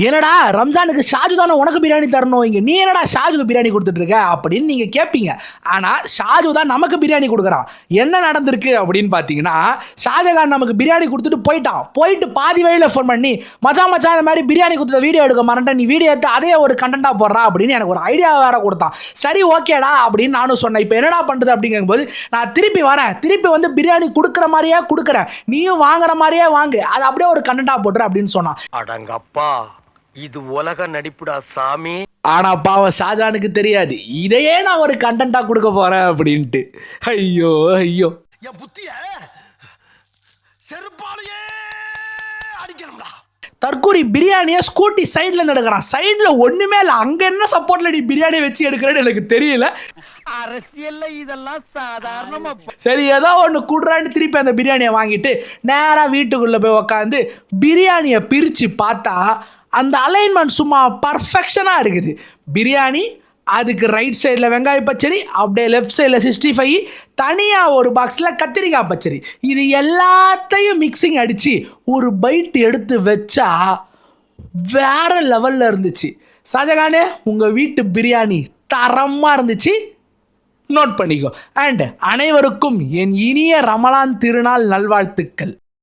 என்னடா ரம்ஜானுக்கு ஷாஜு தானே உனக்கு பிரியாணி தரணும், இங்கே நீ என்னடா ஷாஜுக்கு பிரியாணி கொடுத்துட்ருக்க அப்படின்னு நீங்கள் கேட்பீங்க. ஆனால் ஷாஜு தான் நமக்கு பிரியாணி கொடுக்குறான். என்ன நடந்திருக்கு அப்படின்னு பார்த்தீங்கன்னா, ஷாஜகான் நமக்கு பிரியாணி கொடுத்துட்டு போயிட்டு பாதி வழியில் ஃபோன் பண்ணி மச்சான் இந்த மாதிரி பிரியாணி கொடுத்த வீடியோ எடுக்க மறந்துட்டேன், நீ வீடியோ எடுத்து அதே ஒரு கண்டென்ட்டாக போடுறா அப்படின்னு எனக்கு ஒரு ஐடியா வேறு கொடுத்தான். சரி ஓகேடா அப்படின்னு நானும் சொன்னேன். இப்போ என்னடா பண்ணுறது அப்படிங்கும்போது, நான் திருப்பி வந்து பிரியாணி கொடுக்குற மாதிரியே கொடுக்குறேன், நீயும் வாங்குற மாதிரியே வாங்கு, அது அப்படியே ஒரு கண்டென்ட்டாக போட்டுரு அப்படின்னு சொன்னான். அடங்கப்பா, இது உலக நடிப்புடா சாமி. ஆனா பாவம் ஷாஜானுக்கு தெரியாது இதையே நான் ஒரு கண்டென்ட்டா கொடுக்க போறேன் அப்படின்ட்டு. ஐயோ ஐயோ, என் புத்திய செருப்பாலேயே அடிக்கணும்டா. தற்கூரி பிரியாணியை ஸ்கூட்டி சைட்ல எடுக்கிறான். சைட்ல ஒண்ணுமே இல்லை, அங்க என்ன சப்போர்ட்ல நீ பிரியாணி வச்சு எடுக்கிறேன்னு எனக்கு தெரியல. அரசியல்ல இதெல்லாம் சாதாரணமா. சரி ஏதோ ஒன்று கூடுறான்னு திருப்பி அந்த பிரியாணியை வாங்கிட்டு நேரா வீட்டுக்குள்ள போய் உக்காந்து பிரியாணியை பிரிச்சு பார்த்தா அந்த அலைன்மெண்ட் சும்மா பர்ஃபெக்ஷனாக இருக்குது. பிரியாணி, அதுக்கு ரைட் சைடில் வெங்காய பச்சடி, அப்படியே லெஃப்ட் சைடில் 65, தனியாக ஒரு பாக்ஸில் கத்திரிக்காய் பச்சடி, இது எல்லாத்தையும் மிக்சிங் அடித்து ஒரு பைட் எடுத்து வச்சா வேற லெவலில் இருந்துச்சு. ஷாஜகானே, உங்கள் வீட்டு பிரியாணி தரமாக இருந்துச்சு, நோட் பண்ணிக்கோ. அண்ட் அனைவருக்கும் என் இனிய ரமலான் திருநாள் நல்வாழ்த்துக்கள்.